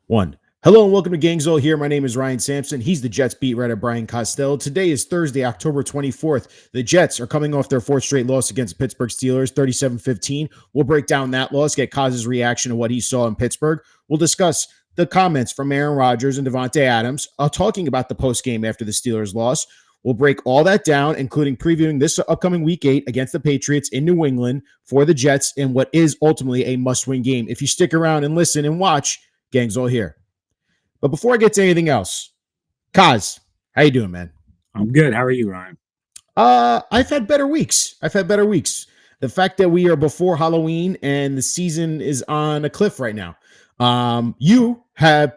One. Hello and welcome to Gangzone here. My name is Ryan Sampson. He's the Jets beat writer Brian Costello. Today is Thursday, October 24th. The Jets are coming off their fourth straight loss against Pittsburgh Steelers, 37-15. We'll break down that loss, get Kaz's reaction to what he saw in Pittsburgh. We'll discuss the comments from Aaron Rodgers and Davante Adams, talking about the postgame after the Steelers loss. We'll break all that down, including previewing this upcoming Week 8 against the Patriots in New England for the Jets in what is ultimately a must-win game. If you stick around and listen and watch, Gang's all here. But before I get to anything else, Kaz, how you doing, man? I'm good. How are you, Ryan? I've had better weeks. The fact that we are before Halloween and the season is on a cliff right now. You have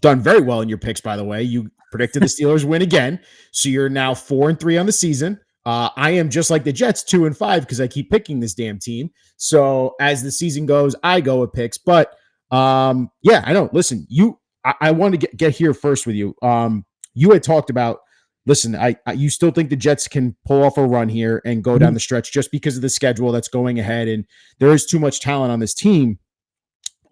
done very well in your picks, by the way. You predicted the Steelers win again, so you're now 4-3 on the season. I am just like the Jets, 2-5 because I keep picking this damn team. So as the season goes, I go with picks. But yeah, I know. Listen, I want to get here first with you. You had talked about, listen, you still think the Jets can pull off a run here and go down the stretch just because of the schedule that's going ahead, and there is too much talent on this team.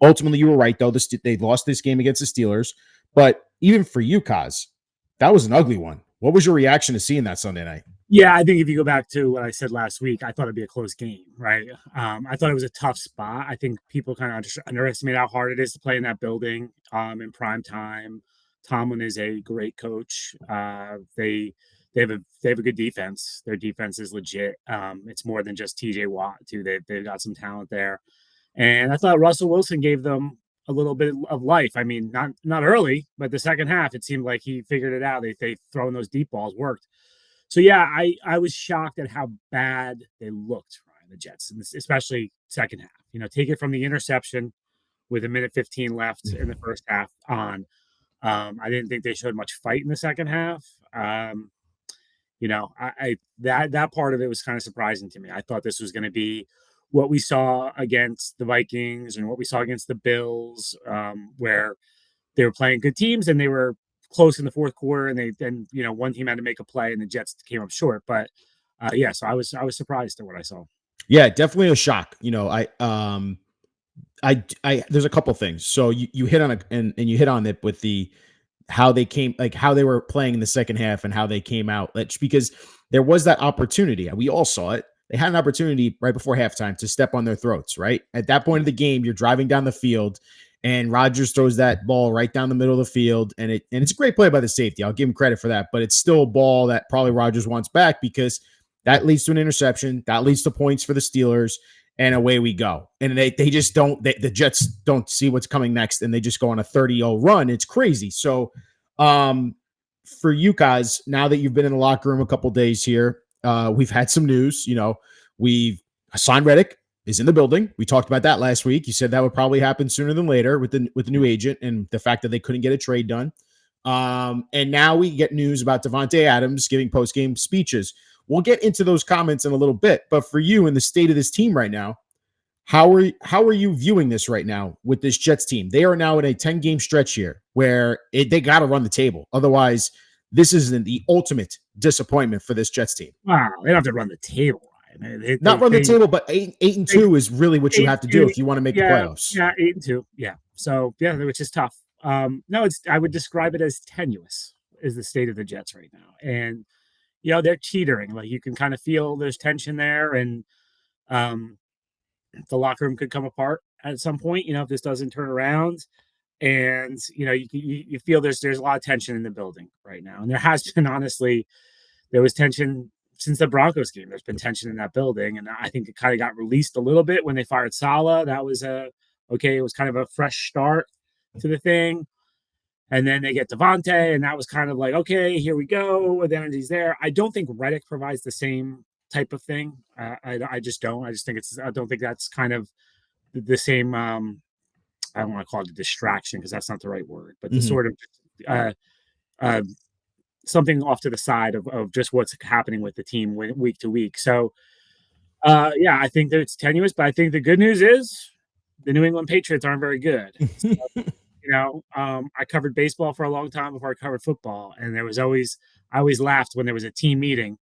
Ultimately, you were right, though. They lost this game against the Steelers, but even for you, Kaz, that was an ugly one. What was your reaction to seeing that Sunday night? Yeah, I think if you go back to what I said last week, I thought it'd be a close game, right? I thought it was a tough spot. I think people kind of underestimate how hard it is to play in that building in prime time. Tomlin is a great coach. They have a good defense. Their defense is legit. It's more than just TJ Watt too. They've got some talent there, and I thought Russell Wilson gave them a little bit of life. I mean, not early, but the second half, it seemed like he figured it out. They throwing those deep balls worked. So yeah, I was shocked at how bad they looked, Ryan, the Jets, and especially second half. Take it from the interception with a minute 15 left in the first half on. I didn't think they showed much fight in the second half. That part of it was kind of surprising to me. I thought this was going to be what we saw against the Vikings and what we saw against the Bills, where they were playing good teams and they were close in the fourth quarter, and then one team had to make a play and the Jets came up short. But so I was surprised at what I saw. Yeah, definitely a shock. I there's a couple things. So you hit on and you hit on it with the how they came, like how they were playing in the second half and how they came out. Because there was that opportunity. We all saw it. They had an opportunity right before halftime to step on their throats, right? At that point of the game, you're driving down the field and Rodgers throws that ball right down the middle of the field. And it's a great play by the safety. I'll give him credit for that, but it's still a ball that probably Rodgers wants back because that leads to an interception. That leads to points for the Steelers. And away we go. And they just don't, the Jets don't see what's coming next. And they just go on a 30-0 run. It's crazy. So for you guys, now that you've been in the locker room a couple days here, we've had some news. We've Hassan Reddick is in the building. We talked about that last week. You said that would probably happen sooner than later with the new agent and the fact that they couldn't get a trade done. And now we get news about Davante Adams giving post-game speeches. We'll get into those comments in a little bit, but for you and the state of this team right now, how are you viewing this right now with this Jets team? They are now in a 10-game stretch here where they got to run the table. Otherwise, this is the ultimate disappointment for this Jets team. Wow, they don't have to run the table. Not run the table, but 8-2 is really what you have to do if you want to make the playoffs. Yeah, 8-2. Yeah. So yeah, which is tough. No, I would describe it as tenuous is the state of the Jets right now. And they're teetering. Like you can kind of feel there's tension there, and the locker room could come apart at some point. If this doesn't turn around, and you feel there's a lot of tension in the building right now, and there has been honestly, there was tension since the Broncos game. There's been tension in that building, and I think it kind of got released a little bit when they fired Saleh. That was it was kind of a fresh start to the thing. And then they get Davante, and that was kind of like, okay, here we go. The energy's there. I don't think Reddick provides the same type of thing. I just don't. I don't think that's kind of the same. I don't want to call it a distraction because that's not the right word, but the sort of something off to the side of just what's happening with the team week to week. So, I think that it's tenuous, but I think the good news is the New England Patriots aren't very good. So, I covered baseball for a long time before I covered football, and I always laughed when there was a team meeting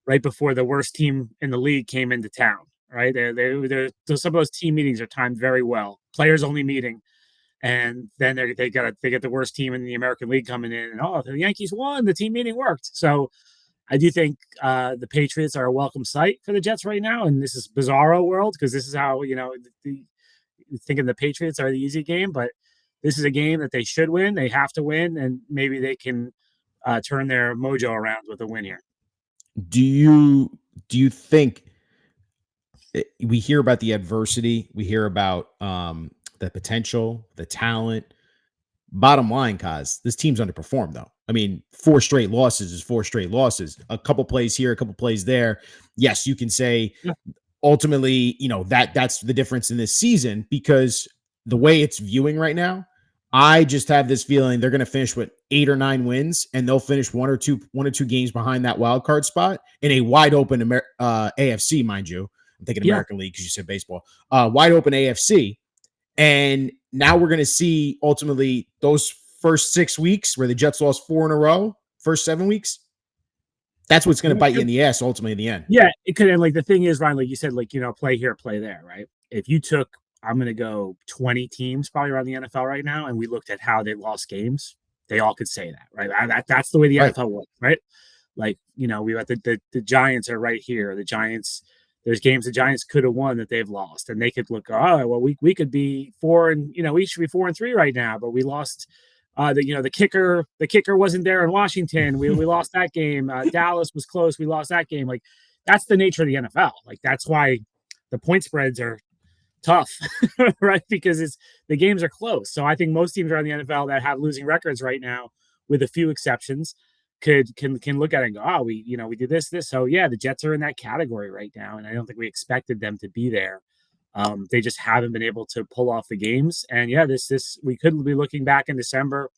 right before the worst team in the league came into town. Right, some of those team meetings are timed very well. Players only meeting, and then they get the worst team in the American League coming in, and the Yankees won. The team meeting worked. So I do think the Patriots are a welcome sight for the Jets right now, and this is bizarro world because this is how thinking the Patriots are the easy game, but this is a game that they should win. They have to win, and maybe they can turn their mojo around with a win here. Do you think we hear about the adversity, we hear about the potential, the talent? Bottom line, Kaz, this team's underperformed though. I mean, 4 straight losses is 4 straight losses. A couple plays here, a couple plays there. Yes, you can say ultimately, that's the difference in this season, because the way it's viewing right now, I just have this feeling they're going to finish with 8 or 9 wins, and they'll finish one or two games behind that wild card spot in a wide open AFC, mind you. I'm thinking American League because you said baseball. Wide open AFC. And now we're going to see ultimately those first 6 weeks where the Jets lost 4 in a row, first 7 weeks. That's what's going to bite you in the ass ultimately in the end. Yeah, it could. And the thing is, Ryan, like you said, play here, play there, right? If you took, I'm going to go 20 teams probably around the NFL right now, and we looked at how they lost games, they all could say that, right? That's the way the NFL works, right? We got the Giants are right here. The Giants, there's games the Giants could have won that they've lost, and they could look, we could be 4 and we should be 4-3 right now, but we lost. The kicker wasn't there in Washington. We lost that game. Dallas was close. We lost that game. That's the nature of the NFL. That's why the point spreads are tough, right? Because the games are close. So I think most teams around the NFL that have losing records right now, with a few exceptions, can look at it and go, we did this. So yeah, the Jets are in that category right now, and I don't think we expected them to be there. They just haven't been able to pull off the games, and this we could be looking back in December.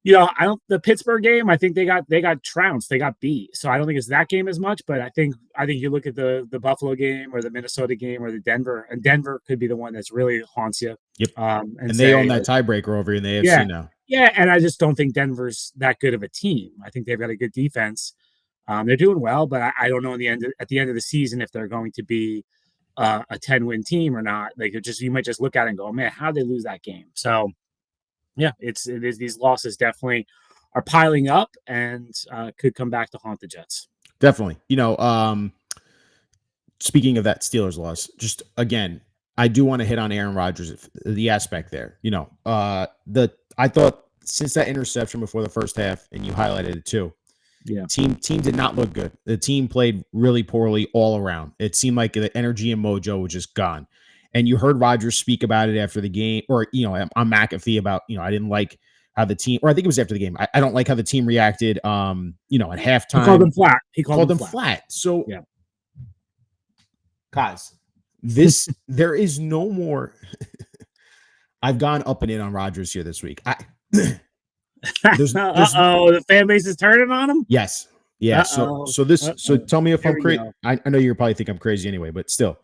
The Pittsburgh game, I think they got trounced, they got beat. So I don't think it's that game as much, but I think you look at the Buffalo game or the Minnesota game or the Denver, and Denver could be the one that's really haunts you. Yep. And they own that tiebreaker over in the AFC now. Yeah, and I just don't think Denver's that good of a team. I think they've got a good defense. They're doing well, but I don't know at the end of the season if they're going to be a 10-win team or not. You might just look at it and go, man, how'd they lose that game? So yeah, it is these losses definitely are piling up and could come back to haunt the Jets. Definitely. Speaking of that Steelers loss, just again, I do want to hit on Aaron Rodgers, the aspect there. I thought since that interception before the first half, and you highlighted it too, team did not look good. The team played really poorly all around. It seemed like the energy and mojo was just gone. And you heard Rodgers speak about it after the game, or on McAfee about I didn't like how the team, or I think it was after the game. I don't like how the team reacted. At halftime, he called them flat. He called them flat. So, guys, there is no more. I've gone up and in on Rodgers here this week. The fan base is turning on him. Yes. Yeah. So tell me if I'm crazy. I know you probably think I'm crazy anyway, but still.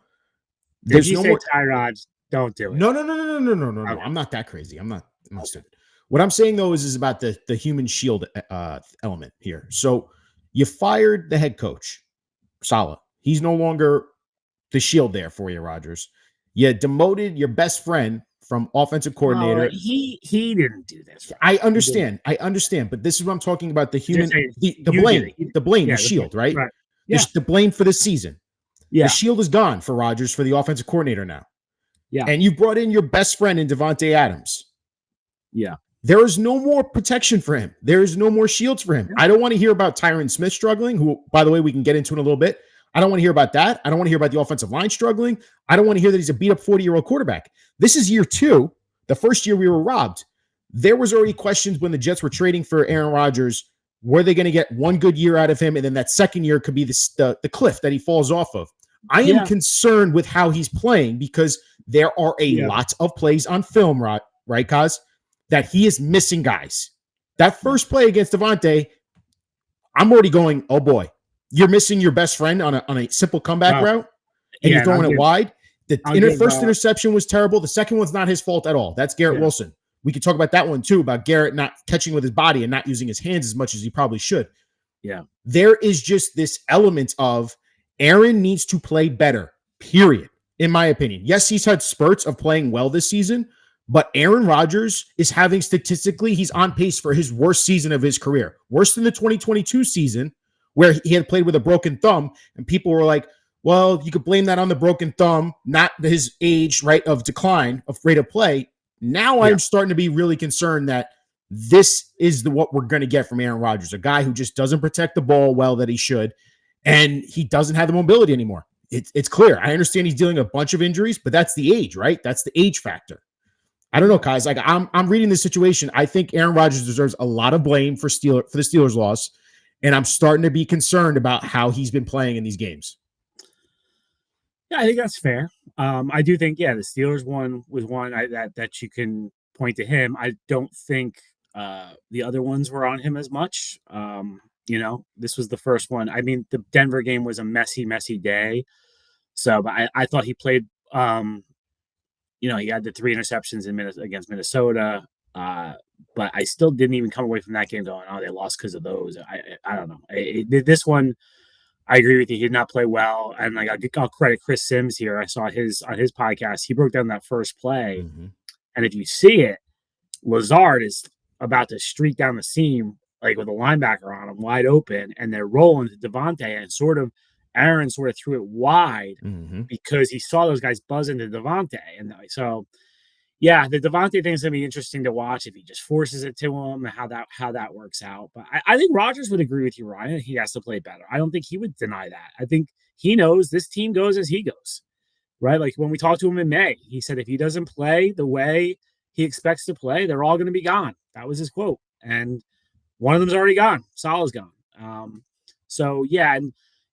If you say Tyrod, don't do it. No. Okay. I'm not that crazy. I'm not stupid. What I'm saying though is about the human shield element here. So you fired the head coach, Saleh. He's no longer the shield there for you, Rodgers. You demoted your best friend from offensive coordinator. He didn't do this. I understand, but this is what I'm talking about. The human, the blame, the shield, right? Yeah. The blame for the season. Yeah. The shield is gone for Rodgers for the offensive coordinator now. Yeah. And you brought in your best friend in Davante Adams. Yeah. There is no more protection for him. There is no more shields for him. Yeah. I don't want to hear about Tyron Smith struggling, who, by the way, we can get into in a little bit. I don't want to hear about that. I don't want to hear about the offensive line struggling. I don't want to hear that he's a beat-up 40-year-old quarterback. This is year 2. The first year we were robbed. There was already questions when the Jets were trading for Aaron Rodgers. Were they going to get one good year out of him? And then that second year could be the cliff that he falls off of. I am concerned with how he's playing because there are a lot of plays on film, right, Kaz, that he is missing guys. That first play against Davante, I'm already going, oh boy, you're missing your best friend on a simple comeback route, and you're throwing it wide. The first interception was terrible. The second one's not his fault at all. That's Garrett Wilson. We could talk about that one too, about Garrett not catching with his body and not using his hands as much as he probably should. Yeah. There is just this element of Aaron needs to play better, period, in my opinion. Yes, he's had spurts of playing well this season, But Aaron Rodgers is having statistically, he's on pace for his worst season of his career, worse than the 2022 season where he had played with a broken thumb. And people were like, well, you could blame that on the broken thumb, not his age, right, of decline of rate of play. Now I'm starting to be really concerned that this is what we're going to get from Aaron Rodgers, a guy who just doesn't protect the ball well that he should, and he doesn't have the mobility anymore. It's clear. I understand he's dealing with a bunch of injuries, but that's the age, right? That's the age factor. I don't know, guys. Like I'm reading this situation. I think Aaron Rodgers deserves a lot of blame for the Steelers' loss, and I'm starting to be concerned about how he's been playing in these games. Yeah, I think that's fair. I do think, the Steelers one was one that you can point to him. I don't think the other ones were on him as much. This was the first one. I mean, the Denver game was a messy, messy day. So, but I thought he played. He had the 3 interceptions against Minnesota. But I still didn't even come away from that game going, oh, they lost because of those. I don't know. This one, I agree with you. He did not play well. And I'll credit Chris Sims here. I saw on his podcast. He broke down that first play. Mm-hmm. And if you see it, Lazard is about to streak down the seam, like with a linebacker on him wide open. And they're rolling to Davante, and Aaron sort of threw it wide because he saw those guys buzzing to Davante. And so, the Davante thing is going to be interesting to watch if he just forces it to him and how that works out. But I think Rodgers would agree with you, Ryan. He has to play better. I don't think he would deny that. I think he knows this team goes as he goes, right? Like when we talked to him in May, he said if he doesn't play the way he expects to play, they're all going to be gone. That was his quote. And one of them's already gone. Salah's gone.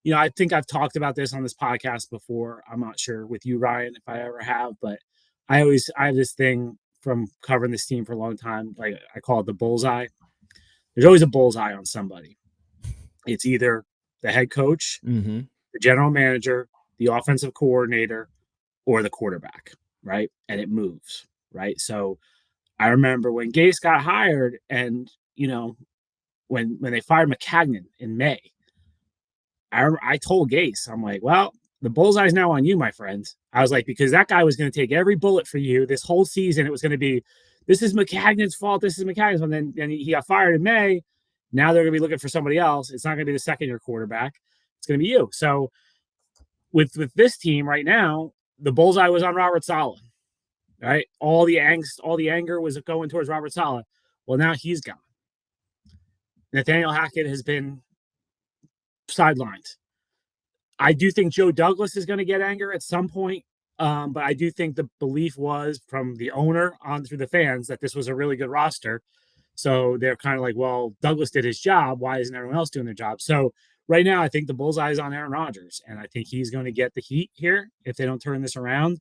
And I think I've talked about this on this podcast before. I'm not sure with you, Ryan, if I ever have, but I have this thing from covering this team for a long time. Like I call it the bullseye. There's always a bullseye on somebody. It's either the head coach, the general manager, the offensive coordinator, or the quarterback, right? And it moves, right? So I remember when Gase got hired and, when they fired McCagnon in May, I told Gase, I'm like, well, the bullseye's now on you, my friend. I was like, because that guy was going to take every bullet for you this whole season. It was going to be, this is McCagnon's fault. This is McCagnon's fault. And then he got fired in May. Now they're going to be looking for somebody else. It's not going to be the second-year quarterback. It's going to be you. So with this team right now, the bullseye was on Robert Saleh, right? All the angst, all the anger was going towards Robert Saleh. Well, now he's gone. Nathaniel Hackett has been sidelined. I do think Joe Douglas is going to get anger at some point, but I do think the belief was from the owner on through the fans that this was a really good roster. So they're kind of like, well, Douglas did his job. Why isn't everyone else doing their job? So right now, I think the bullseye is on Aaron Rodgers, and I think he's going to get the heat here if they don't turn this around.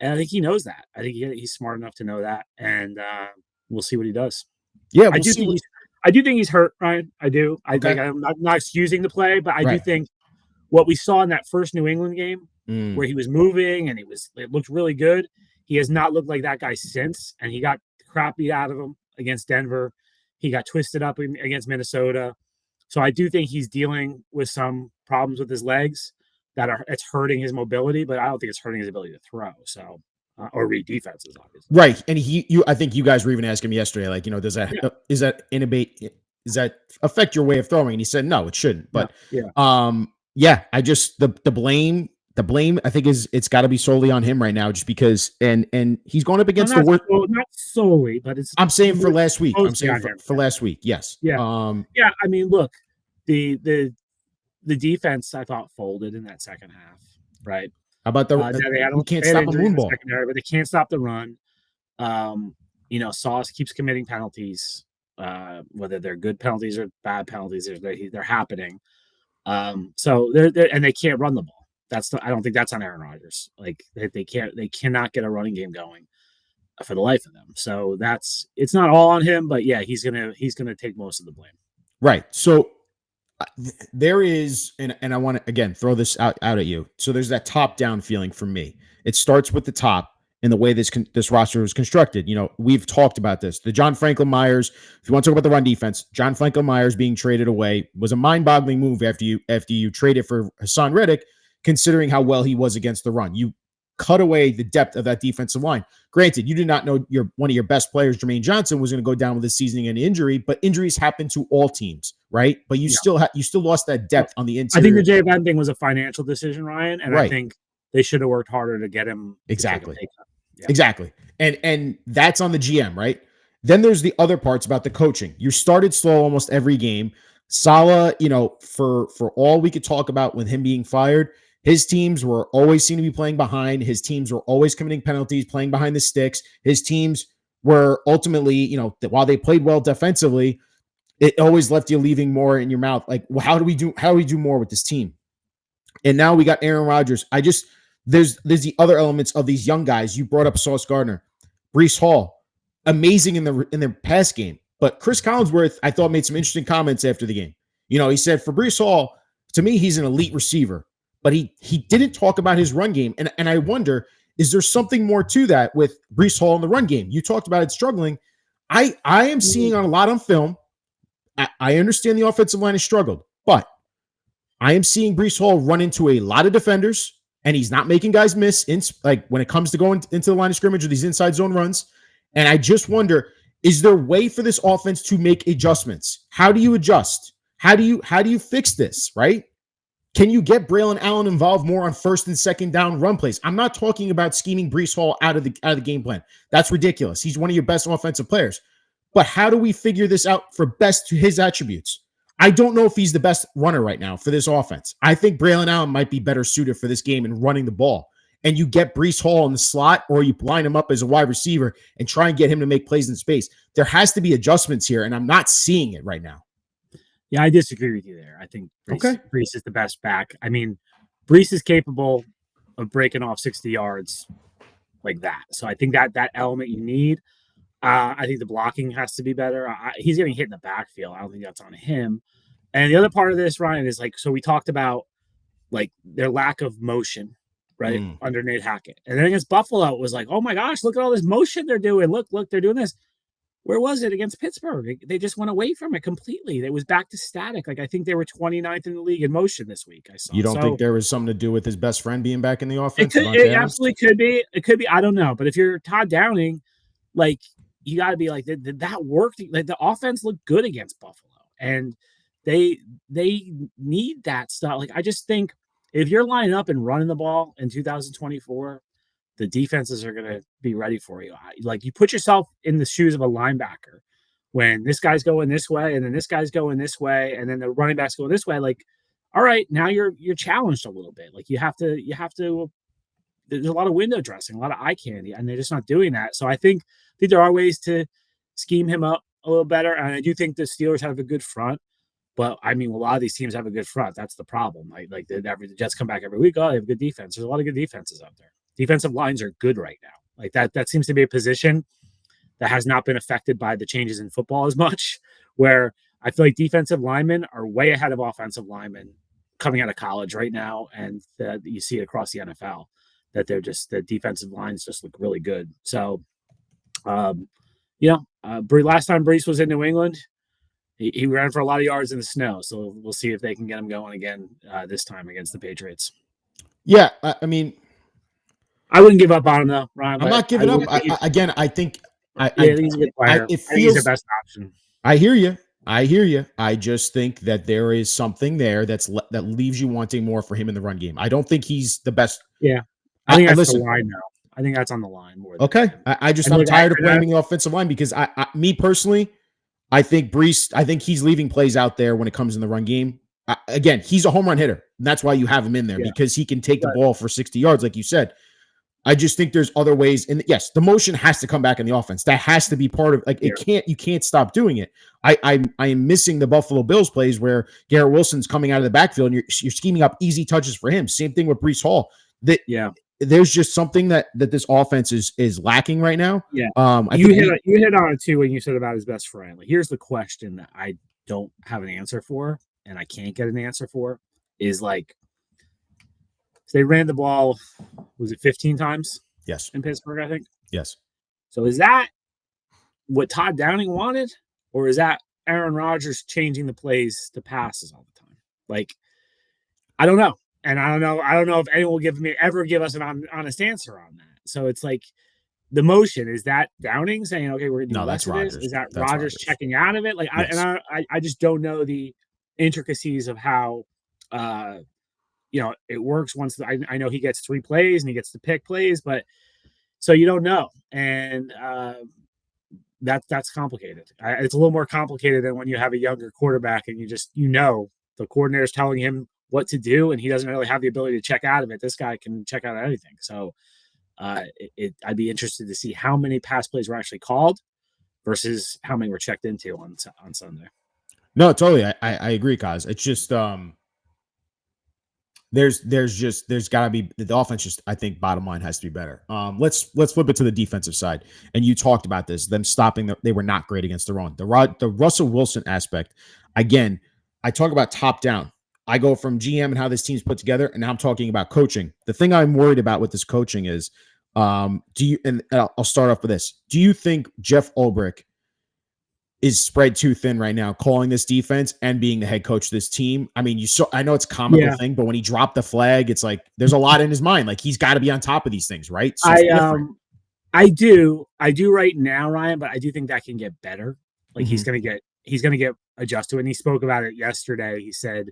And I think he knows that. I think he's smart enough to know that, and we'll see what he does. Yeah, I do think he's hurt, Ryan. I do. I think I'm not excusing the play, but I do think what we saw in that first New England game where he was moving and it looked really good. He has not looked like that guy since, and he got the crap beat out of him against Denver. He got twisted up against Minnesota. So I do think he's dealing with some problems with his legs it's hurting his mobility, but I don't think it's hurting his ability to throw. So or read defenses, obviously. Right. And I think you guys were even asking me yesterday, like, does that affect your way of throwing? And he said, no, it shouldn't. But I just, the blame, I think it's got to be solely on him right now, just because, and he's going up against the worst. Not solely, but I'm saying for last week. I'm saying for last week. Yes. Yeah. I mean, look, the defense I thought folded in that second half, right? How about we can't stop a moon ball, but they can't stop the run. Sauce keeps committing penalties, whether they're good penalties or bad penalties, they're happening. So they can't run the ball. I don't think that's on Aaron Rodgers. Like they cannot get a running game going for the life of them. So it's not all on him, but yeah, he's gonna take most of the blame. Right. So there is, and I want to again throw this out at you. So there's that top down feeling for me. It starts with the top and the way this roster was constructed. We've talked about this. The John Franklin Myers, if you want to talk about the run defense, John Franklin Myers being traded away was a mind-boggling move after you traded for Hassan Reddick, considering how well he was against the run. You cut away the depth of that defensive line. Granted, you did not know one of your best players, Jermaine Johnson, was going to go down with this season and injury, but injuries happen to all teams, right? But you still lost that depth on the interior. I think the JVM thing was a financial decision, Ryan, and I think they should have worked harder to get him exactly. To take a pay cut. Yeah. Exactly. And that's on the GM, right? Then there's the other parts about the coaching. You started slow almost every game. Saleh, for all we could talk about with him being fired, his teams were always seem to be playing behind. His teams were always committing penalties, playing behind the sticks. His teams were ultimately, while they played well defensively, it always left you leaving more in your mouth. Like, well, how do we do more with this team? And now we got Aaron Rodgers. There's the other elements of these young guys. You brought up Sauce Gardner, Breece Hall, amazing in the pass game. But Chris Collinsworth, I thought, made some interesting comments after the game. He said for Breece Hall, to me, he's an elite receiver, but he didn't talk about his run game. And I wonder, is there something more to that with Breece Hall in the run game? You talked about it struggling. I am seeing on a lot on film. I understand the offensive line has struggled, but I am seeing Breece Hall run into a lot of defenders. And he's not making guys miss when it comes to going into the line of scrimmage or these inside zone runs. And I just wonder, is there a way for this offense to make adjustments? How do you adjust? How do you fix this, right? Can you get Braylon Allen involved more on first and second down run plays? I'm not talking about scheming Breece Hall out of the game plan. That's ridiculous. He's one of your best offensive players. But how do we figure this out for best to his attributes? I don't know if he's the best runner right now for this offense. I think Braylon Allen might be better suited for this game and running the ball. And you get Breece Hall in the slot, or you line him up as a wide receiver and try and get him to make plays in space. There has to be adjustments here, and I'm not seeing it right now. Yeah, I disagree with you there. I think Breece is the best back. I mean, Breece is capable of breaking off 60 yards like that. So I think that element you need. I think the blocking has to be better. He's getting hit in the backfield. I don't think that's on him. And the other part of this, Ryan, is so we talked about their lack of motion, right, under Nate Hackett. And then against Buffalo, it was like, oh my gosh, look at all this motion they're doing. Look, they're doing this. Where was it against Pittsburgh? They just went away from it completely. It was back to static. I think they were 29th in the league in motion this week. I saw. You don't think there was something to do with his best friend being back in the offense? It absolutely could be. It could be. I don't know. But if you're Todd Downing, you got to be did that work? The offense looked good against Buffalo, and they need that stuff. I just think if you're lining up and running the ball in 2024, the defenses are going to be ready for you. You put yourself in the shoes of a linebacker when this guy's going this way, and then this guy's going this way, and then the running back's going this way. All right, now you're challenged a little bit. You have to. There's a lot of window dressing, a lot of eye candy, and they're just not doing that. So I think there are ways to scheme him up a little better. And I do think the Steelers have a good front, but a lot of these teams have a good front. That's the problem. The Jets come back every week. Oh, they have good defense. There's a lot of good defenses out there. Defensive lines are good right now. That seems to be a position that has not been affected by the changes in football as much, where I feel like defensive linemen are way ahead of offensive linemen coming out of college right now. And you see it across the NFL. That the defensive lines just look really good. So, last time Breece was in New England, he ran for a lot of yards in the snow. So we'll see if they can get him going again this time against the Patriots. Yeah, I mean, I wouldn't give up on him though, Ryan. I'm not giving up. I think he's a good player. He's the best option. I hear you. I just think that there is something there that leaves you wanting more for him in the run game. I don't think he's the best. Yeah. I think that's the line now. I think that's on the line more. Okay. I'm tired of blaming the offensive line because me personally, I think Breece, he's leaving plays out there when it comes in the run game. Again, he's a home run hitter. And that's why you have him in there because he can take the ball for 60 yards, like you said. I just think there's other ways. And yes, the motion has to come back in the offense. That has to be part of you can't stop doing it. I am missing the Buffalo Bills plays where Garrett Wilson's coming out of the backfield and you're scheming up easy touches for him. Same thing with Breece Hall. There's just something that this offense is lacking right now. Yeah. You hit on it too when you said about his best friend. Here's the question that I don't have an answer for, and I can't get an answer for, is they ran the ball, was it 15 times? Yes. In Pittsburgh, I think. Yes. So is that what Todd Downing wanted, or is that Aaron Rodgers changing the plays to passes all the time? I don't know. And I don't know if anyone will ever give us an honest answer on that. So it's like the motion, is that Downing saying, okay, we're gonna do No, that's less of this? Rodgers. Is that That's Rodgers Rodgers. checking out of it? Like Yes. I just don't know the intricacies of how uh it works once I know he gets 3 plays and he gets to pick plays, but so you don't know. And that's complicated. It's a little more complicated than when you have a younger quarterback and the coordinator's telling him what to do and he doesn't really have the ability to check out of it. This guy can check out of anything. So I'd be interested to see how many pass plays were actually called versus how many were checked into on Sunday. No, totally. I agree, Kaz. It's just there's got to be the offense. Just I think bottom line has to be better. Let's flip it to the defensive side. And you talked about this. Them stopping. They were not great against the run. The Russell Wilson aspect. Again, I talk about top down. I go from GM and how this team's put together, and now I'm talking about coaching. The thing I'm worried about with this coaching is, do you? And I'll start off with this. Do you think Jeff Ulbrich is spread too thin right now, calling this defense and being the head coach of this team? I mean, I know it's a comical thing, but when he dropped the flag, it's like there's a lot in his mind. Like he's got to be on top of these things, right? So I do right now, Ryan, but I do think that can get better. Like he's gonna get adjusted to it. And he spoke about it yesterday. He said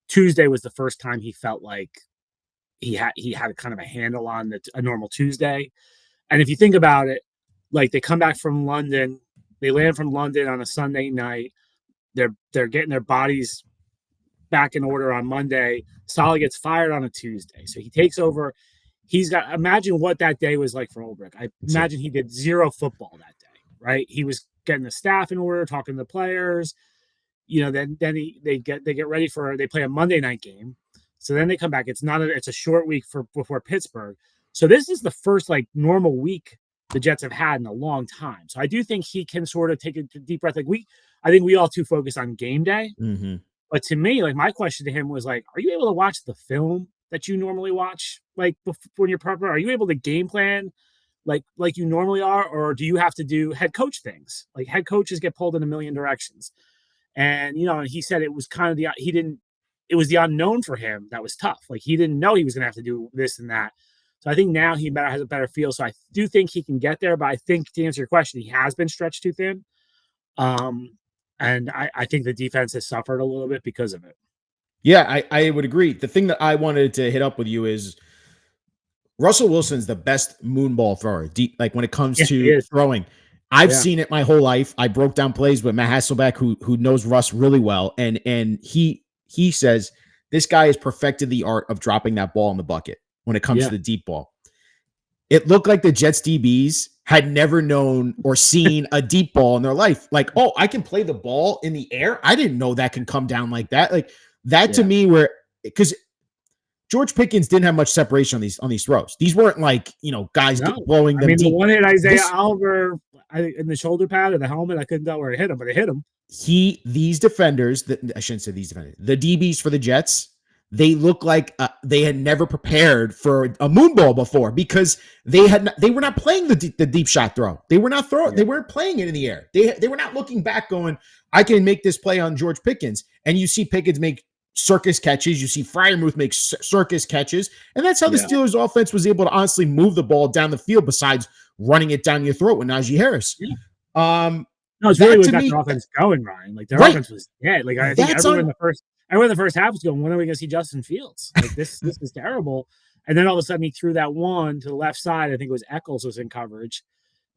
Tuesday was the first time he felt like he had kind of a handle on a normal Tuesday. And if you think about it, like they come back from London. They land from London on a Sunday night. They're getting their bodies back in order on Monday. Saleh gets fired on a Tuesday. So he takes over. Imagine what that day was like for Ulbrich. I imagine he did zero football that day, right? He was getting the staff in order, talking to the players. Then they get ready they play a Monday night game. So then they come back. It's a short week before Pittsburgh. So this is the first like normal week the Jets have had in a long time. So I do think he can sort of take a deep breath. I think we all too focus on game day. Mm-hmm. But to me, like my question to him was like, are you able to watch the film that you normally watch? Like when you're prepping, are you able to game plan like you normally are? Or do you have to do head coach things? Like head coaches get pulled in a million directions. And, he said it was kind of it was the unknown for him that was tough. Like he didn't know he was going to have to do this and that. So I think now he has a better feel. So I do think he can get there, but I think to answer your question, he has been stretched too thin. And I think the defense has suffered a little bit because of it. Yeah, I would agree. The thing that I wanted to hit up with you is Russell Wilson's the best moonball thrower. Deep, like when it comes to throwing. I've seen it my whole life. I broke down plays with Matt Hasselbeck, who knows Russ really well, and he says this guy has perfected the art of dropping that ball in the bucket when it comes to the deep ball. It looked like the Jets DBs had never known or seen a deep ball in their life. Like, oh, I can play the ball in the air. I didn't know that can come down like that. Like that to me, because George Pickens didn't have much separation on these throws. These weren't like, guys blowing them deep. The one hit Isaiah Oliver in the shoulder pad or the helmet, I couldn't tell where it hit him, but it hit him. These defenders, I shouldn't say these defenders, the DBs for the Jets, they look like they had never prepared for a moonball before because they were not playing the deep shot throw. They were not throwing. They weren't playing it in the air. They were not looking back going, I can make this play on George Pickens. And you see Pickens make circus catches. You see Freiermuth make circus catches. And that's how the Steelers offense was able to honestly move the ball down the field besides running it down your throat with Najee Harris. Yeah. No, it's really what got their offense going, Ryan. Like their offense was dead. Like I think everyone in the first half was going, when are we going to see Justin Fields? Like this is terrible. And then all of a sudden he threw that one to the left side. I think it was Eccles was in coverage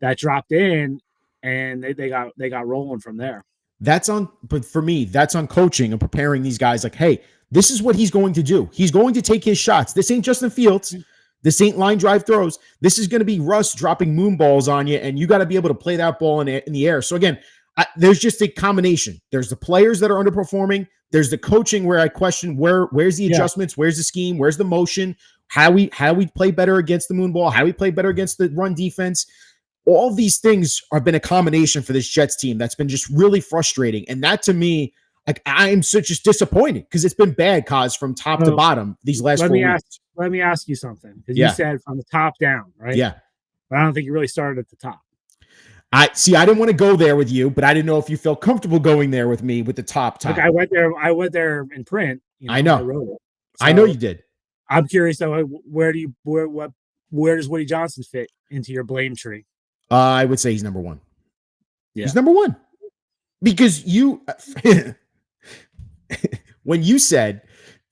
that dropped in, and they got rolling from there. But for me, that's on coaching and preparing these guys. Like, hey, this is what he's going to do. He's going to take his shots. This ain't Justin Fields. This ain't line drive throws. This is going to be Russ dropping moon balls on you, and you got to be able to play that ball in the air. So again, there's just a combination. There's the players that are underperforming. There's the coaching where I question where's the adjustments, where's the scheme, where's the motion, how we play better against the moon ball, how we play better against the run defense. All these things have been a combination for this Jets team that's been just really frustrating. And that to me, like I'm just disappointed because it's been bad, Kaz, from top to bottom these last 4 weeks. Let me ask you something, because you said from the top down, right? Yeah. But I don't think you really started at the top. I didn't want to go there with you, but I didn't know if you felt comfortable going there with me with the top. Like I went there in print. I know. I wrote it. I know you did. I'm curious though, where does Woody Johnson fit into your blame tree? I would say he's number one. Yeah. He's number one because when you said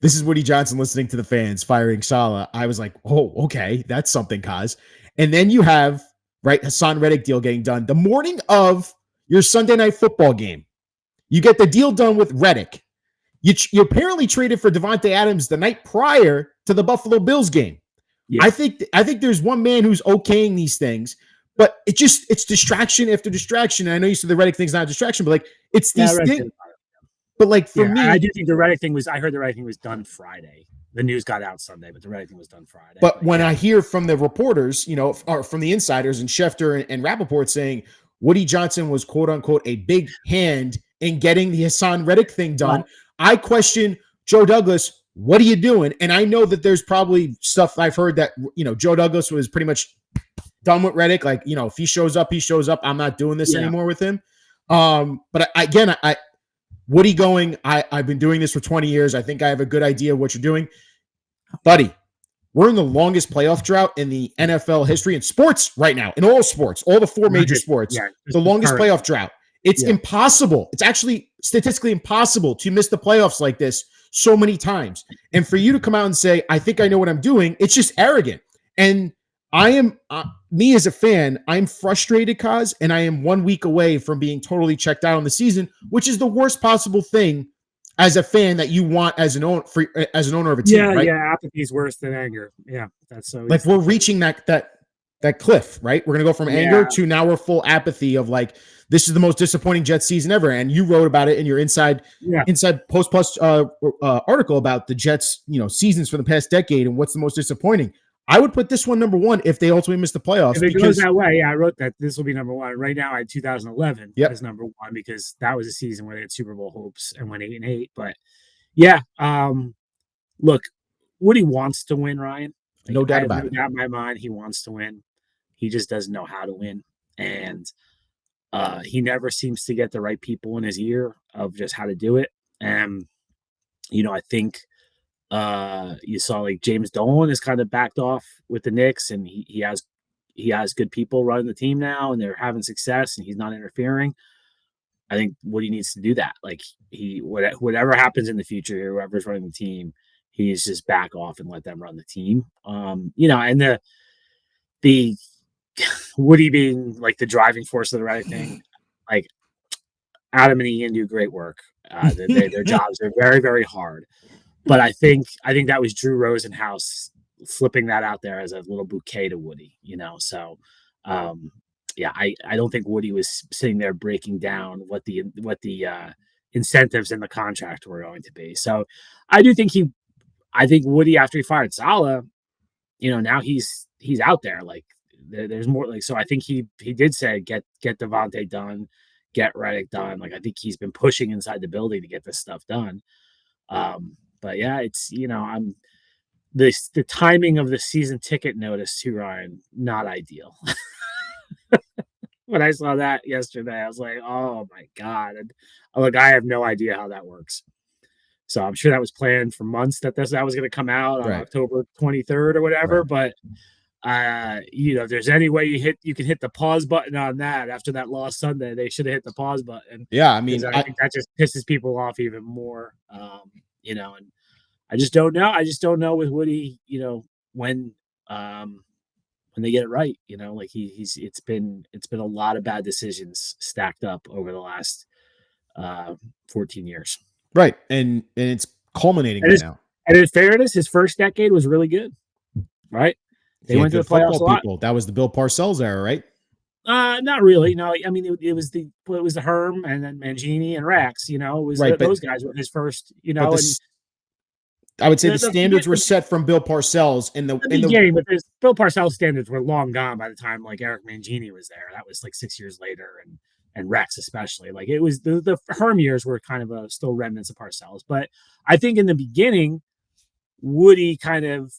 this is Woody Johnson listening to the fans firing Saleh, I was like, oh, okay, that's something, Kaz. And then you have Hassan Reddick deal getting done the morning of your Sunday night football game. You get the deal done with Reddick. You apparently traded for Davante Adams the night prior to the Buffalo Bills game. Yeah. I think there's one man who's okaying these things, but it's distraction after distraction. And I know you said the Reddick thing's not a distraction, but like it's these things. But like for me, I do think the Reddick thing was. I heard the Reddick thing was done Friday. The news got out Sunday, but the Reddick thing was done Friday. But when I hear from the reporters, or from the insiders and Schefter and Rappaport saying Woody Johnson was quote unquote a big hand in getting the Hassan Reddick thing done, I question Joe Douglas. What are you doing? And I know that there's probably stuff I've heard that, Joe Douglas was pretty much done with Reddick. Like, if he shows up, he shows up. I'm not doing this anymore with him. But Woody going, I've been doing this for 20 years. I think I have a good idea of what you're doing. Buddy, we're in the longest playoff drought in the NFL history in sports right now, in all sports, all the four major sports, the longest playoff drought. It's impossible. It's actually statistically impossible to miss the playoffs like this so many times. And for you to come out and say, I think I know what I'm doing, it's just arrogant. And I am, me as a fan, I'm frustrated, Kaz, and I am 1 week away from being totally checked out on the season, which is the worst possible thing as a fan that you want as an owner of a team. Right? Yeah, apathy is worse than anger. Yeah, that's so. Like we're reaching that cliff, right? We're gonna go from anger to now we're full apathy of like this is the most disappointing Jets season ever. And you wrote about it in your Inside Post Plus article about the Jets, seasons for the past decade and what's the most disappointing. I would put this one number one if they ultimately miss the playoffs. If it goes that way, I wrote that this will be number one. Right now, I had 2011 as number one because that was a season where they had Super Bowl hopes and went 8-8. But look, Woody wants to win, Ryan. Like, no doubt about it. No doubt in my mind, he wants to win. He just doesn't know how to win, and he never seems to get the right people in his ear of just how to do it. And I think. You saw like James Dolan is kind of backed off with the Knicks, and he has good people running the team now, and they're having success, and he's not interfering. I think Woody needs to do that. Like whatever happens in the future, whoever's running the team, he's just back off and let them run the team. And the Woody being like the driving force of the right thing, like Adam and Ian do great work. Their jobs are very, very hard. But I think that was Drew Rosenhaus flipping that out there as a little bouquet to Woody, So, I don't think Woody was sitting there breaking down what the incentives in the contract were going to be. So, I think Woody, after he fired Saleh, now he's out there. Like there's more. Like so, I think he did say get Davante done, get Reddick done. Like I think he's been pushing inside the building to get this stuff done. But yeah, it's I'm the timing of the season ticket notice too, Ryan, not ideal. When I saw that yesterday, I was like, oh my God. And look, I have no idea how that works. So I'm sure that was planned for months that was going to come out on October 23rd or whatever. Right. But if there's any way you can hit the pause button on that after that lost Sunday, they should have hit the pause button. Yeah, I mean, I think that just pisses people off even more. And I just don't know. I just don't know with Woody, when they get it right, like it's been a lot of bad decisions stacked up over the last 14 years. Right. And it's culminating right now. And in fairness, his first decade was really good. Right. They went to the playoffs a lot. People. That was the Bill Parcells era, right? Not really. No, I mean it was the Herm and then Mangini and Rax. It was those guys were his first. I would say the standards were set from Bill Parcells in the game, but Bill Parcells standards were long gone by the time like Eric Mangini was there. That was like 6 years later, and Rex especially. Like it was the Herm years were kind of still remnants of Parcells. But I think in the beginning, Woody kind of,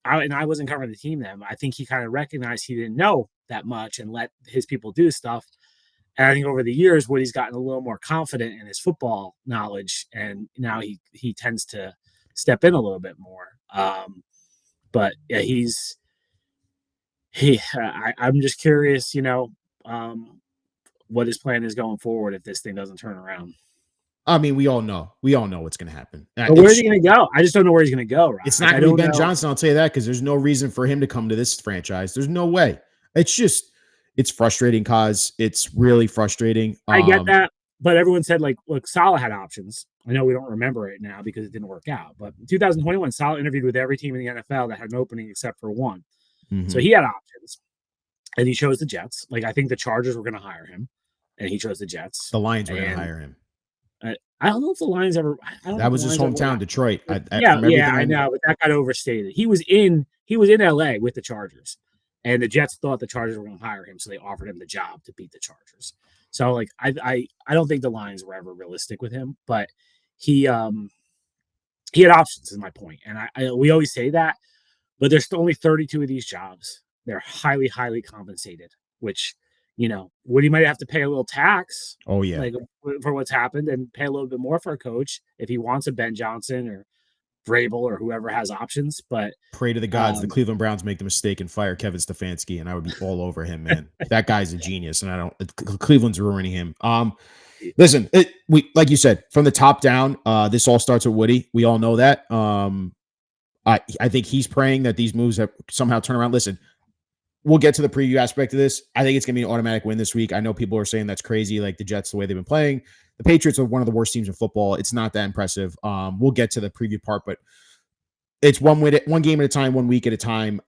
and I wasn't covering the team then. I think he kind of recognized he didn't know that much and let his people do stuff. And I think over the years, Woody's gotten a little more confident in his football knowledge, and now he tends to step in a little bit more. But yeah, I'm just curious, what his plan is going forward if this thing doesn't turn around. I mean, we all know what's going to happen. But where's he going to go? I just don't know where he's going to go. Right? It's not going to be Ben Johnson. I'll tell you that, because there's no reason for him to come to this franchise. There's no way. It's frustrating, cause it's really frustrating. I get that, but everyone said, like, look, Saleh had options. I know we don't remember it now because it didn't work out, but in 2021, Saleh interviewed with every team in the NFL that had an opening except for one. Mm-hmm. So he had options, and he chose the Jets. Like, I think the Chargers were going to hire him, and he chose the Jets. The Lions were going to hire him. I don't know if the Lions ever. That was his hometown, Detroit. I know, but that got overstated. He was in LA with the Chargers, and the Jets thought the Chargers were going to hire him, so they offered him the job to beat the Chargers. So, like, I don't think the Lions were ever realistic with him, but he had options, is my point. And we always say that, but there's only 32 of these jobs. They're highly, highly compensated, which, Woody might have to pay a little tax. Oh, yeah. Like, for what's happened, and pay a little bit more for a coach if he wants a Ben Johnson or Vrabel or whoever has options. But pray to the gods the Cleveland Browns make the mistake and fire Kevin Stefanski, and I would be all over him, man. That guy's a genius, and Cleveland's ruining him. Listen, like you said, from the top down, this all starts with Woody. We all know that. I think he's praying that these moves have somehow turn around. Listen, we'll get to the preview aspect of this. I think it's going to be an automatic win this week. I know people are saying that's crazy, like the Jets, the way they've been playing. The Patriots are one of the worst teams in football. It's not that impressive. We'll get to the preview part, but it's one game at a time, 1 week at a time.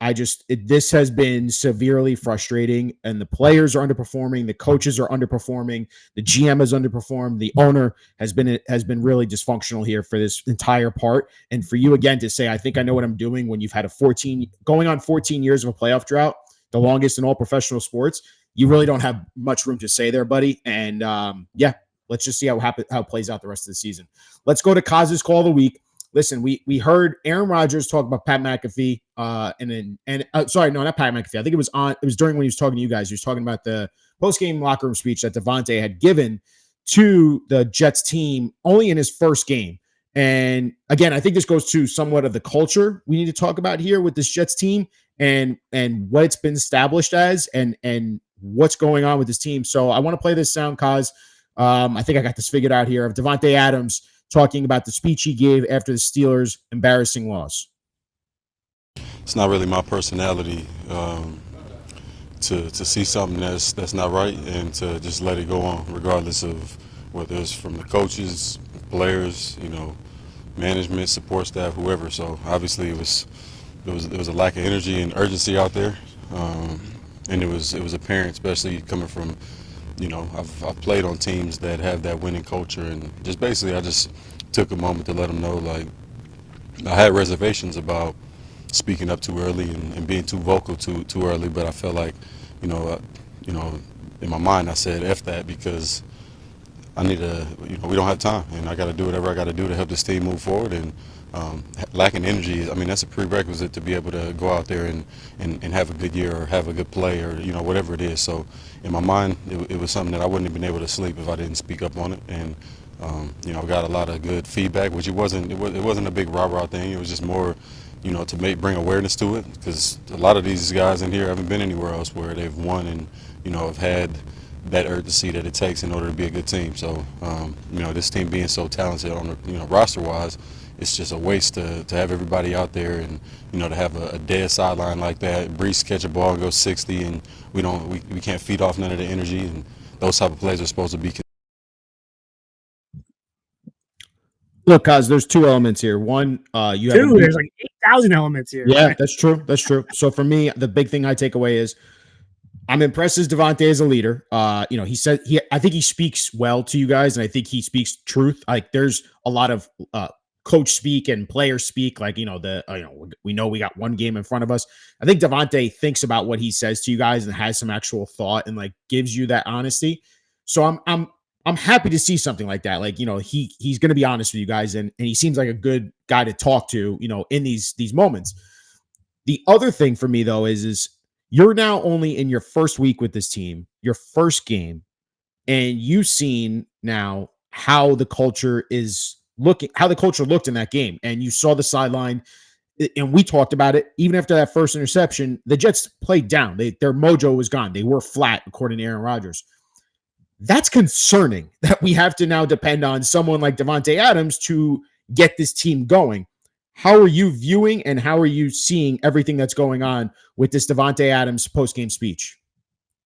This has been severely frustrating, and the players are underperforming. The coaches are underperforming. The GM has underperformed. The owner has been really dysfunctional here for this entire part. And for you again to say, I think I know what I'm doing, when you've had 14 years of a playoff drought, the longest in all professional sports, you really don't have much room to say there, buddy. And let's just see how it plays out the rest of the season. Let's go to Kaz's call of the week. Listen, we heard Aaron Rodgers talk about Pat McAfee, sorry, no, not Pat McAfee. I think it was during when he was talking to you guys. He was talking about the post-game locker room speech that Davante had given to the Jets team only in his first game. And again, I think this goes to somewhat of the culture we need to talk about here with this Jets team and what it's been established as and what's going on with this team. So I want to play this sound, Kaz. I think I got this figured out here, of Davante Adams talking about the speech he gave after the Steelers' embarrassing loss. It's not really my personality to see something that's not right and to just let it go on, regardless of whether it's from the coaches, players, management, support staff, whoever. So obviously there was a lack of energy and urgency out there, and it was apparent, especially coming from. I've played on teams that have that winning culture, and just basically I just took a moment to let them know, like, I had reservations about speaking up too early and being too vocal too early, but I felt like, in my mind I said F that, because I need we don't have time, and I got to do whatever I got to do to help this team move forward. And lacking energy, that's a prerequisite to be able to go out there and have a good year or have a good play or whatever it is. So in my mind, it was something that I wouldn't have been able to sleep if I didn't speak up on it. And I got a lot of good feedback, which it wasn't a big rah-rah thing. It was just more to bring awareness to it, because a lot of these guys in here haven't been anywhere else where they've won and have had that urgency that it takes in order to be a good team. So this team being so talented on roster-wise, it's just a waste to have everybody out there and to have a dead sideline like that. Brees catch a ball and go 60, and we can't feed off none of the energy, and those type of plays are supposed to be. Look, Kaz, there's two elements here. One, there's like 8,000 elements here. Yeah, that's true. So for me, the big thing I take away is I'm impressed as Davante as a leader. I think he speaks well to you guys, and I think he speaks truth. Like, there's a lot of coach speak and player speak. Like, we know we got one game in front of us. I think Davante thinks about what he says to you guys and has some actual thought and like gives you that honesty. So I'm happy to see something like that. Like, he's going to be honest with you guys, and he seems like a good guy to talk to, in these moments. The other thing for me though is you're now only in your first week with this team, your first game, and you've seen now how the culture is how the culture looked in that game. And you saw the sideline, and we talked about it. Even after that first interception, the Jets played down. Their mojo was gone. They were flat, according to Aaron Rodgers. That's concerning that we have to now depend on someone like Davante Adams to get this team going. How are you viewing and how are you seeing everything that's going on with this Davante Adams post-game speech?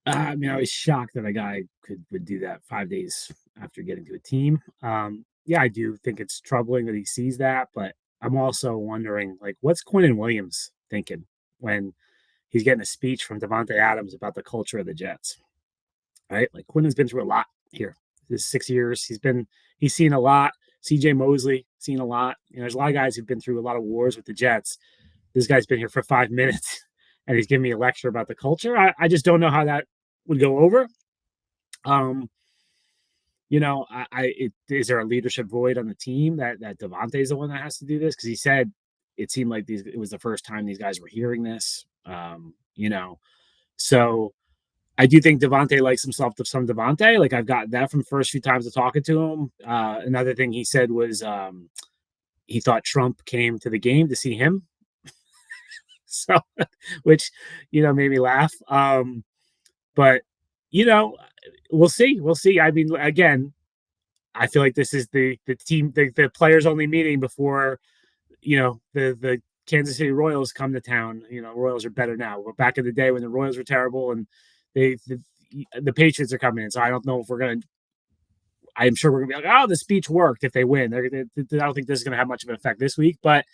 I mean, I was shocked that a guy would do that 5 days after getting to a team. Yeah, I do think it's troubling that he sees that, but I'm also wondering, like, what's Quinnen Williams thinking when he's getting a speech from Davante Adams about the culture of the Jets, right? Like, Quinnen's been through a lot here. This 6 years, he's seen a lot. CJ Mosley seen a lot. There's a lot of guys who've been through a lot of wars with the Jets. This guy's been here for 5 minutes and he's giving me a lecture about the culture. I just don't know how that would go over. Is there a leadership void on the team that Davante is the one that has to do this? Because he said it seemed like it was the first time these guys were hearing this. So I do think Davante likes himself to some Davante. Like, I've got that from the first few times of talking to him. Another thing he said was he thought Trump came to the game to see him. So, which, made me laugh. But, we'll see. We'll see. I mean, again, I feel like this is the team, the players only meeting before, the Kansas City Royals come to town. Royals are better now. But back in the day when the Royals were terrible and the Patriots are coming in. So I don't know if I'm sure we're going to be like, oh, the speech worked if they win. I don't think this is going to have much of an effect this week, but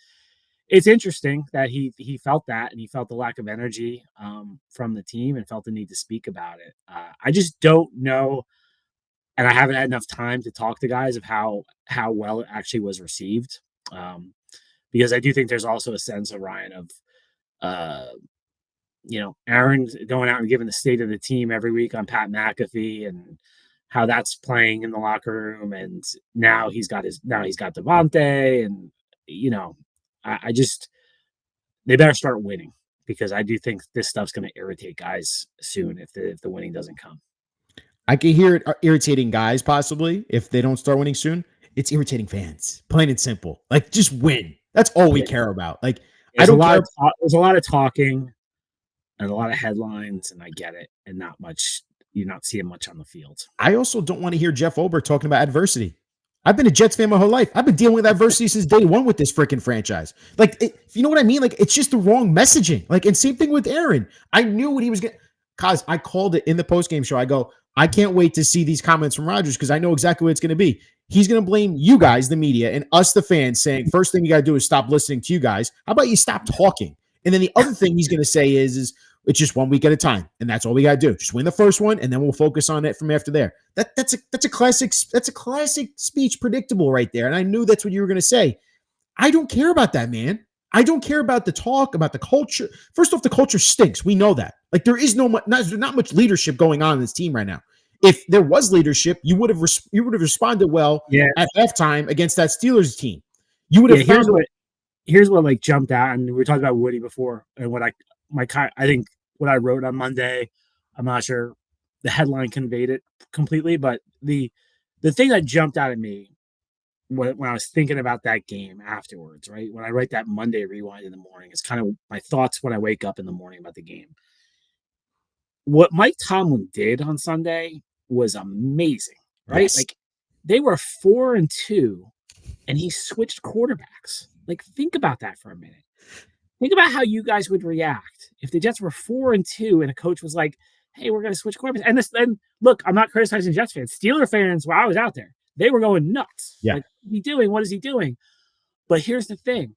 it's interesting that he felt that, and he felt the lack of energy from the team and felt the need to speak about it. I just don't know, and I haven't had enough time to talk to guys of how well it actually was received, because I do think there's also a sense of, Ryan, of Aaron going out and giving the state of the team every week on Pat McAfee and how that's playing in the locker room, and now he's got Davante, and I just, they better start winning, because I do think this stuff's going to irritate guys soon if the winning doesn't come. I can hear it irritating guys possibly if they don't start winning soon. It's irritating fans, plain and simple. Like, just win. That's all we care about. Like, there's a lot of talking and a lot of headlines, and I get it, and not much. You're not seeing much on the field. I also don't want to hear Jeff Olber talking about adversity. I've been a Jets fan my whole life. I've been dealing with adversity since day one with this freaking franchise. Like, if you know what I mean? Like, it's just the wrong messaging. Like, and same thing with Aaron. I knew what he was getting. Cause I called it in the postgame show. I go, I can't wait to see these comments from Rodgers, because I know exactly what it's going to be. He's going to blame you guys, the media, and us, the fans, saying, first thing you got to do is stop listening to you guys. How about you stop talking? And then the other thing he's going to say is it's just 1 week at a time, and that's all we got to do. Just win the first one, and then we'll focus on it from after there. That's a classic speech, predictable right there. And I knew that's what you were going to say. I don't care about that, man. I don't care about the talk, about the culture. First off, the culture stinks. We know that. Like, there's not much leadership going on in this team right now. If there was leadership, you would have responded well at halftime against that Steelers team. You would have found here's what like jumped out, and we were talking about Woody before, and I think what I wrote on Monday, I'm not sure the headline conveyed it completely, but the thing that jumped out at me when I was thinking about that game afterwards, right? When I write that Monday rewind in the morning, it's kind of my thoughts when I wake up in the morning about the game. What Mike Tomlin did on Sunday was amazing, right? Yes. Like, they were 4-2 and he switched quarterbacks. Like, think about that for a minute. Think about how you guys would react if the Jets were 4-2 and a coach was like, hey, we're going to switch quarterbacks. And look, I'm not criticizing Jets fans. Steeler fans, while I was out there, they were going nuts. Yeah. Like, what is he doing? What is he doing? But here's the thing.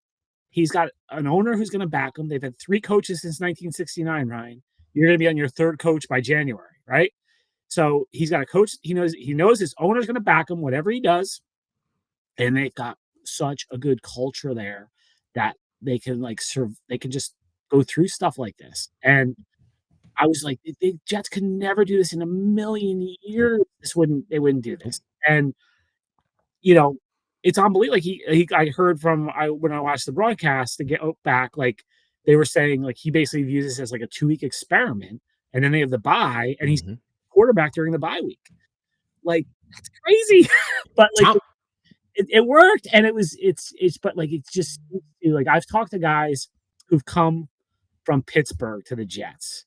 He's got an owner who's going to back him. They've had 3 coaches since 1969, Ryan. You're going to be on your 3rd coach by January, right? So he's got a coach. He knows his owner's going to back him, whatever he does. And they've got such a good culture there that they can they can just go through stuff like this. And I was like, the Jets could never do this in a million years. They wouldn't do this. And, it's unbelievable. Like, I heard when I watched the broadcast to get back, like, they were saying, like, he basically views this as like a 2-week experiment, and then they have the bye, and he's quarterback during the bye week. Like, that's crazy. But like, it worked, and but like it's just like I've talked to guys who've come from Pittsburgh to the Jets,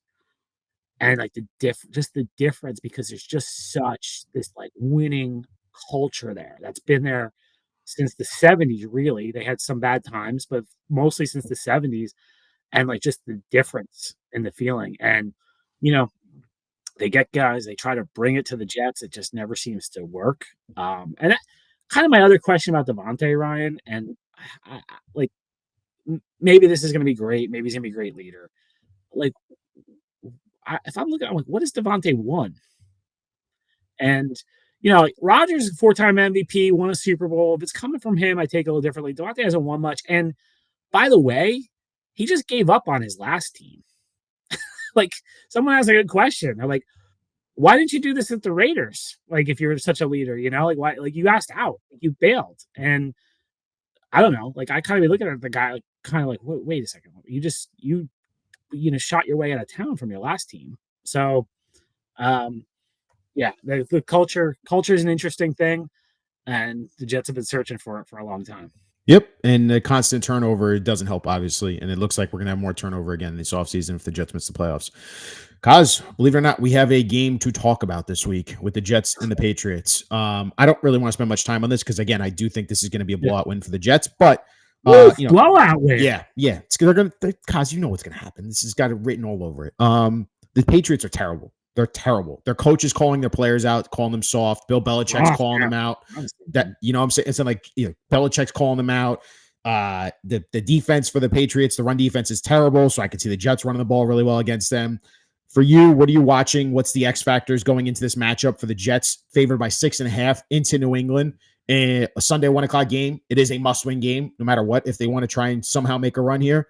and like just the difference, because there's just such this like winning culture there that's been there since the 70s. Really, they had some bad times, but mostly since the 70s, and like just the difference in the feeling. And you know, they get guys, they try to bring it to the Jets, it just never seems to work. And that, kind of my other question about Davante, Ryan, and like maybe this is going to be great, maybe he's going to be a great leader. Like if I'm looking, I'm like, what has Davante won? And like Rodgers is a 4-time MVP, won a Super Bowl. If it's coming from him, I take it a little differently. Davante hasn't won much, and by the way, he just gave up on his last team. Like someone asked a good question. They're like, why didn't you do this at the Raiders? Like, if you're such a leader, like why, like you asked out, you bailed. And I don't know, like I kind of be looking at the guy, like kind of like, wait a second. You shot your way out of town from your last team. So, yeah, the culture is an interesting thing, and the Jets have been searching for it for a long time. Yep, and the constant turnover doesn't help, obviously, and it looks like we're going to have more turnover again this offseason if the Jets miss the playoffs. Kaz, believe it or not, we have a game to talk about this week with the Jets and the Patriots. I don't really want to spend much time on this because, again, I do think this is going to be a blowout win for the Jets, but blowout win. Yeah, they're going to, Kaz, you know what's going to happen. This has got it written all over it. The Patriots are terrible. They're terrible. Their coach is calling their players out, calling them soft. Bill Belichick's calling them out. That what I'm saying, it's like Belichick's calling them out. The defense for the Patriots, the run defense is terrible. So I could see the Jets running the ball really well against them. For you, what are you watching? What's the X factors going into this matchup for the Jets, favored by 6.5 into New England? A Sunday 1:00 game. It is a must-win game, no matter what. If they want to try and somehow make a run here,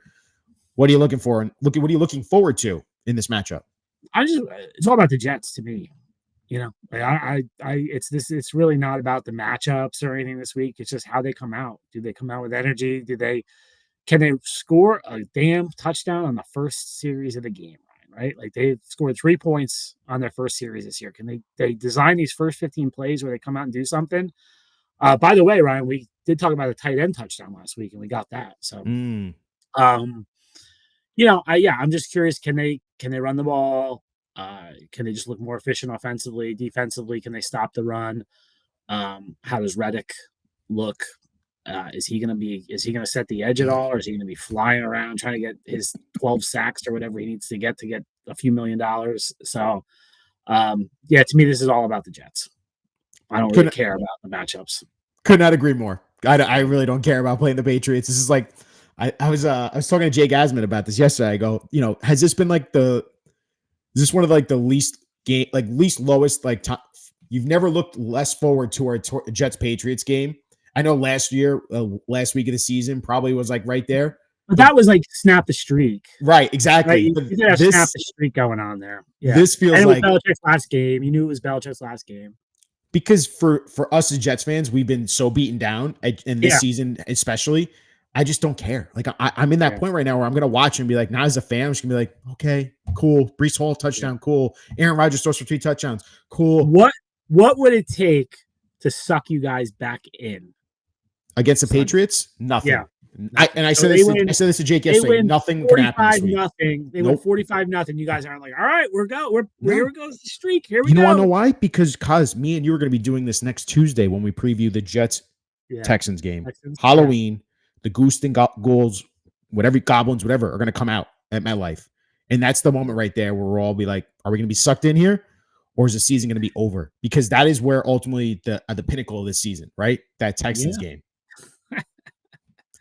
what are you looking for? And what are you looking forward to in this matchup? It's all about the Jets to me. It's really not about the matchups or anything this week. It's just how they come out. Do they come out with energy? Can they score a damn touchdown on the first series of the game, right? Like they've scored 3 points on their first series this year. Can they design these first 15 plays where they come out and do something? By the way, Ryan, we did talk about a tight end touchdown last week and we got that. So, I'm just curious. Can they run the ball? Can they just look more efficient offensively, defensively? Can they stop the run? How does Reddick look? Is he going to set the edge at all, or is he going to be flying around trying to get his 12 sacks or whatever he needs to get a few $1 million? So, to me, this is all about the Jets. I don't really care about the matchups. Could not agree more. I really don't care about playing the Patriots. This is like, I was talking to Jay Gasman about this yesterday. I go, has this been like is this one of like the least lowest, like you've never looked less forward to our Jets Patriots game? I know last year, last week of the season probably was like right there. But that was like snap the streak. Right, exactly. Right? You did have snap the streak going on there. Yeah. This feels like Belichick's last game. You knew it was Belichick's last game. Because for us as Jets fans, we've been so beaten down in this season, especially. I just don't care. Like I'm in that point right now where I'm gonna watch and be like, now as a fan, I'm just gonna be like, okay, cool. Breece Hall touchdown, cool. Aaron Rodgers throws for 3 touchdowns, cool. What would it take to suck you guys back in against the Patriots? Nothing. Yeah. I said this to Jake yesterday. Nothing can happen this week. Nothing. They win 45-0. You guys aren't like, all right, here goes the streak. Here we go. You want to know why? Because me and you are going to be doing this next Tuesday when we preview the Jets Texans game. Halloween. The goose and ghouls, goblins, whatever, are going to come out at MetLife. And that's the moment right there where we'll all be like, are we going to be sucked in here? Or is the season going to be over? Because that is where ultimately the pinnacle of this season, right? That Texans game.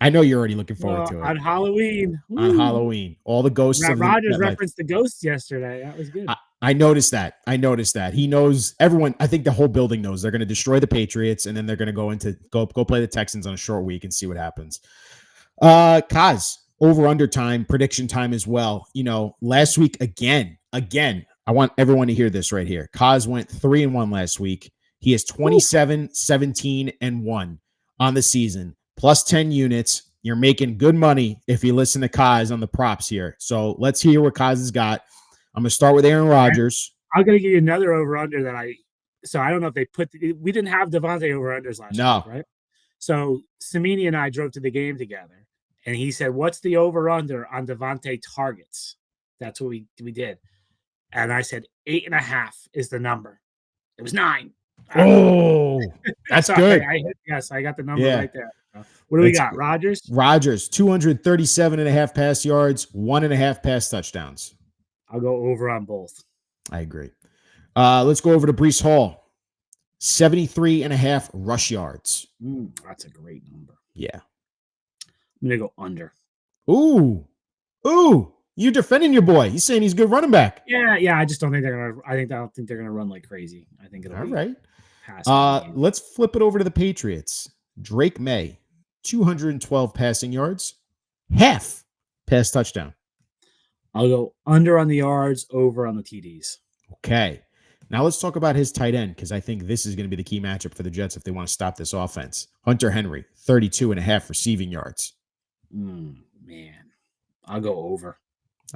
I know you're already looking forward to it. On Halloween. On Halloween. All the ghosts. Rodgers referenced the ghosts yesterday. That was good. I noticed that. He knows, everyone, I think the whole building knows they're going to destroy the Patriots, and then they're going to go play the Texans on a short week and see what happens. Kaz, over-under time, prediction time as well. Last week, again, I want everyone to hear this right here. Kaz went 3-1 last week. He is 27, 17, and 1 on the season, plus 10 units. You're making good money if you listen to Kaz on the props here. So let's hear what Kaz has got. I'm going to start with Aaron Rodgers. I'm going to give you another over-under so I don't know if they we didn't have Davante over-unders last week, right? So Samini and I drove to the game together, and he said, "What's the over/under on Davante targets?" That's what we did, and I said 8.5 is the number. It was 9. Oh, that's So good. I got the number Yeah. right there. What do we That's got? good. Rodgers? Rodgers, 237.5 pass yards, 1.5 pass touchdowns. I'll go over on both. I agree. Let's go over to Breece Hall. 73.5 rush yards. That's a great number. Yeah. I'm gonna go under. Ooh. You defending your boy. He's saying he's a good running back. Yeah. I just don't think they're gonna. I don't think they're gonna run like crazy. I think it'll All be right. passing. Let's flip it over to the Patriots. Drake May, 212 passing yards, half pass touchdown. I'll go under on the yards, over on the TDs. Okay. Now let's talk about his tight end, because I think this is going to be the key matchup for the Jets if they want to stop this offense. Hunter Henry, 32.5 receiving yards. Man, I'll go over.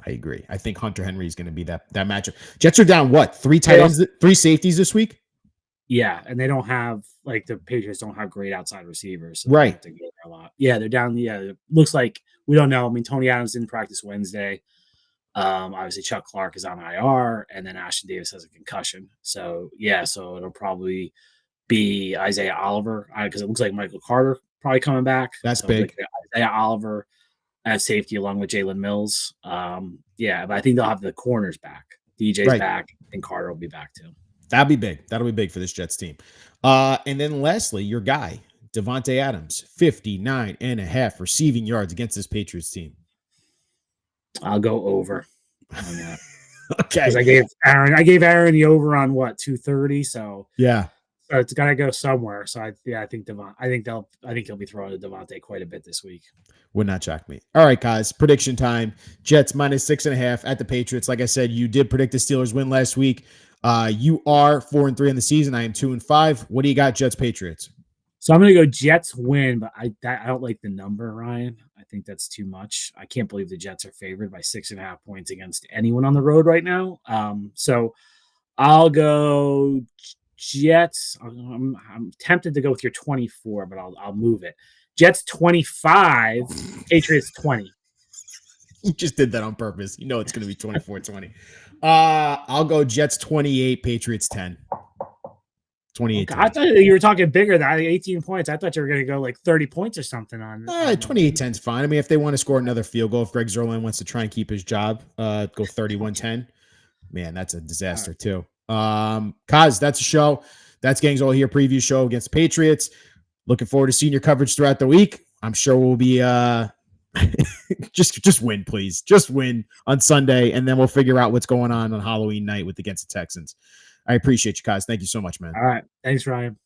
I agree. I think Hunter Henry is going to be that matchup. Jets are down what? 3 tight ends, 3 safeties this week? Yeah, and they don't have, like, the Patriots don't have great outside receivers. So right. They have to go there a lot. Yeah, they're down. Yeah, it looks like, we don't know. I mean, Tony Adams didn't practice Wednesday. Obviously, Chuck Clark is on IR, and then Ashton Davis has a concussion. So, yeah, so it'll probably be Isaiah Oliver, because it looks like Michael Carter probably coming back. That's so big. Like Isaiah Oliver at safety along with Jalen Mills. Yeah, but I think they'll have the corners back. DJ's back, and Carter will be back too. That'll be big. That'll be big for this Jets team. And then lastly, your guy, Davante Adams, 59.5 receiving yards against this Patriots team. I'll go over on that. Okay. I gave Aaron the over on what, 230. So yeah, so it's got to go somewhere. So I think he'll be throwing to Davante quite a bit this week. Would not shock me. All right, guys. Prediction time. Jets -6.5 at the Patriots. Like I said, you did predict the Steelers win last week. You are 4-3 in the season. I am 2-5. What do you got, Jets Patriots? So I'm going to go Jets win, but I don't like the number, Ryan. I think that's too much. I can't believe the Jets are favored by 6.5 points against anyone on the road right now. So I'll go Jets. I'm tempted to go with your 24, but I'll move it. Jets 25, Patriots 20. You just did that on purpose. You know it's going to be 24-20. I'll go Jets 28, Patriots 10. 28. Okay, I thought you were talking bigger than 18 points. I thought you were going to go like 30 points or something on 28-10 is fine. I mean, if they want to score another field goal, if Greg Zuerlein wants to try and keep his job, go 31-10. Man, that's a disaster too. Kaz, that's a show. That's Gangs All Here preview show against the Patriots. Looking forward to seeing your coverage throughout the week. I'm sure we'll be just win, please. Just win on Sunday, and then we'll figure out what's going on Halloween night against the Texans. I appreciate you, guys. Thank you so much, man. All right. Thanks, Ryan.